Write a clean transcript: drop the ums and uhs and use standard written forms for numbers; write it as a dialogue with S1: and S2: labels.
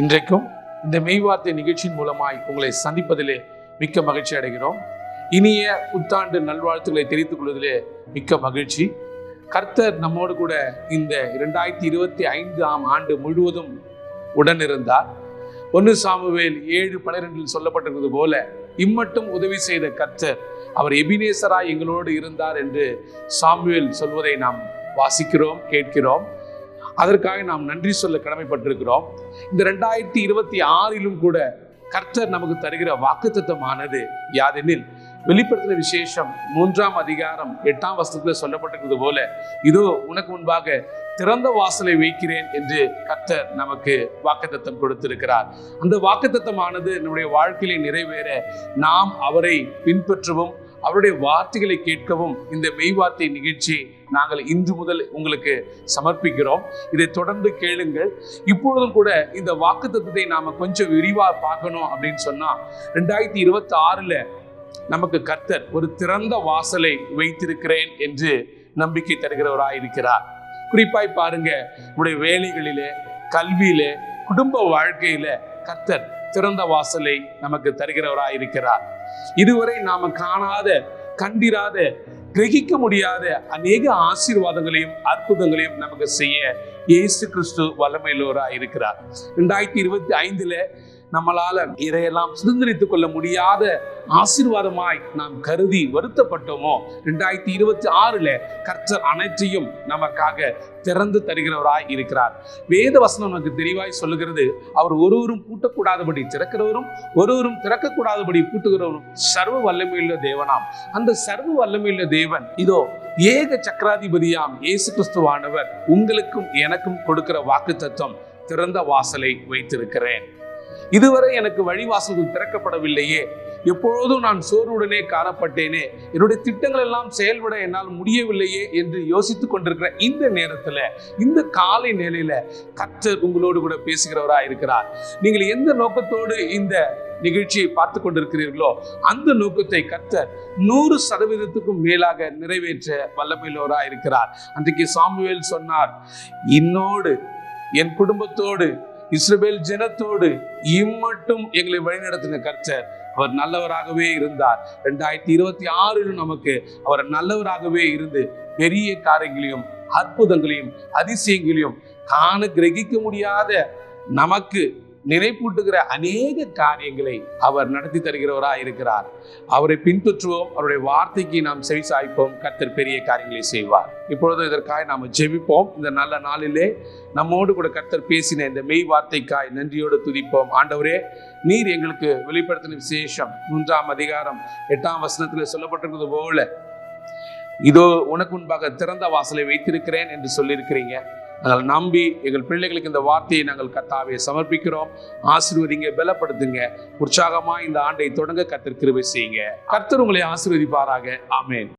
S1: இன்றைக்கும் இந்த மெய்வார்த்தை நிகழ்ச்சியின் மூலமாய் உங்களை சந்திப்பதிலே மிக்க மகிழ்ச்சி அடைகிறோம். இனிய புத்தாண்டு நல்வாழ்த்துக்களை தெரிவித்துக் கொள்வதிலே மிக்க மகிழ்ச்சி. கர்த்தர் நம்மோடு கூட இந்த 2025 ஆண்டு முழுவதும் உடன் இருந்தார். 1 சாமுவேல் 7:12 சொல்லப்பட்டிருக்கிறது போல, இம்மட்டும் உதவி செய்த கர்த்தர் அவர் எபினேசராய் எங்களோடு இருந்தார் என்று சாமுவேல் சொல்வதை நாம் வாசிக்கிறோம், கேட்கிறோம். அதற்காக நாம் நன்றி சொல்ல கடமைப்பட்டிருக்கிறோம். இந்த 2026 கூட கர்த்தர் நமக்கு தருகிற வாக்குத்தத்தமானது யாதெனில், வெளிப்படுத்தின விசேஷம் 3ஆம் அதிகாரம் 8ஆம் வசனத்தில் சொல்லப்பட்டிருக்கிறது போல, இதோ உனக்கு முன்பாக திறந்த வாசலை வைக்கிறேன் என்று கர்த்தர் நமக்கு வாக்குத்தத்தம் கொடுத்திருக்கிறார். அந்த வாக்குத்தத்தமானது நம்முடைய வாழ்க்கையிலே நிறைவேற நாம் அவரை பின்பற்றவும் அவருடைய வார்த்தைகளை கேட்கவும் இந்த மெய்வார்த்தை நிகழ்ச்சி நாங்கள் இன்று முதல் உங்களுக்கு சமர்ப்பிக்கிறோம். இதை தொடர்ந்து கேளுங்கள். இப்பொழுதும் கூட இந்த வாக்குத்தத்தத்தை நாம கொஞ்சம் விரிவா பார்க்கணும் அப்படின்னு சொன்னா, 2026 நமக்கு கர்த்தர் ஒரு திறந்த வாசலை வைத்திருக்கிறேன் என்று நம்பிக்கை தருகிறவராய் இருக்கிறார். குறிப்பாய் பாருங்க, உங்களுடைய வேலைகளிலே, கல்வியிலே, குடும்ப வாழ்க்கையில கர்த்தர் திறந்த வாசலை நமக்கு தருகிறவராய் இருக்கிறார். இதுவரை நாம காணாத, கண்டிராத, கிரகிக்க முடியாத அநேக ஆசீர்வாதங்களையும் அற்புதங்களையும் நமக்கு செய்ய இயேசு கிறிஸ்து வல்லமையுள்ளவராய் இருக்கிறார். 2025 நம்மளால இதையெல்லாம் சுதந்திரித்துக் கொள்ள முடியாத ஆசீர்வாதமாய் நாம் கருதி வருத்தப்பட்டோமோ, 2026 கர்த்தர் அனைத்தையும் நமக்காக திறந்து தருகிறவராய் இருக்கிறார். வேத வசனம் நமக்கு தெளிவாய் சொல்லுகிறது, அவர் ஒருவரும் பூட்டக்கூடாதபடி திறக்கிறவரும் ஒருவரும் திறக்கக்கூடாதபடி பூட்டுகிறவரும் சர்வ வல்லமையுள்ள தேவனாம். அந்த சர்வ வல்லமையுள்ள தேவன் இதோ ஏக சக்கராதிபதியாம் இயேசு கிறிஸ்துவானவர் உங்களுக்கும் எனக்கும் கொடுக்கிற வாக்குத்தத்தம், திறந்த வாசலை வைத்திருக்கிறேன். இதுவரை எனக்கு வழிவாசல்கள் திறக்கப்படவில்லையே, எப்பொழுதும் நான் சோர்வுடனே காணப்பட்டேனே, என்னுடைய திட்டங்கள் எல்லாம் செயல்பட என்னால் முடியவில்லையே என்று யோசித்துக் கொண்டிருக்கிற இந்த நேரத்துல, இந்த காலை நிலையில கர்த்தர் உங்களோடு கூட பேசுகிறவரா இருக்கிறார். நீங்கள் எந்த நோக்கத்தோடு இந்த நிகழ்ச்சியை பார்த்து கொண்டிருக்கிறீர்களோ அந்த நோக்கத்தை கர்த்தர் 100% மேலாக நிறைவேற்ற வல்லமையுள்ளவரா இருக்கிறார். அன்றைக்கு சாமுவேல் சொன்னார், என்னோடு என் குடும்பத்தோடு இஸ்ரவேல் ஜனத்தோடு இம்மட்டும் எங்களை வழிநடத்தின கர்த்தர் அவர் நல்லவராகவே இருந்தார். 2026 நமக்கு அவர் நல்லவராகவே இருந்து பெரிய காரியங்களையும் அற்புதங்களையும் அதிசயங்களையும் காண கிரகிக்க முடியாத, நமக்கு நினைப்பூட்டுகிற அநேக காரியங்களை அவர் நடத்தி தருகிறவராய் இருக்கிறார். அவரை பின்பற்றுவோம், அவருடைய வார்த்தைக்கு நாம் செவிசாய்ப்போம். கர்த்தர் பெரிய காரியங்களை செய்வார். இப்பொழுது இதற்காக நாம் ஜெபிப்போம். இந்த நல்ல நாளிலே நம்மோடு கூட கர்த்தர் பேசின இந்த மெய் வார்த்தைக்காய் நன்றியோடு துதிப்போம். ஆண்டவரே, நீர் எங்களுக்கு வெளிப்படுத்தின விசேஷம் 3ஆம் அதிகாரம் 8ஆம் வசனத்தில் சொல்லப்பட்டிருக்கிறது போல, இதோ உனக்கு முன்பாக திறந்த வாசலை வைத்திருக்கிறேன் என்று சொல்லியிருக்கிறீங்க. நாங்கள் நம்பி எங்கள் பிள்ளைகளுக்கு இந்த வார்த்தையை நாங்கள் கர்த்தாவே சமர்ப்பிக்கிறோம். ஆசீர்வதிங்க, பலப்படுத்துங்க. உற்சாகமா இந்த ஆண்டை தொடங்க கர்த்தர் கிருபை செய்யுங்க. கர்த்தர் உங்களை ஆசீர்வதிப்பாராக. ஆமென்.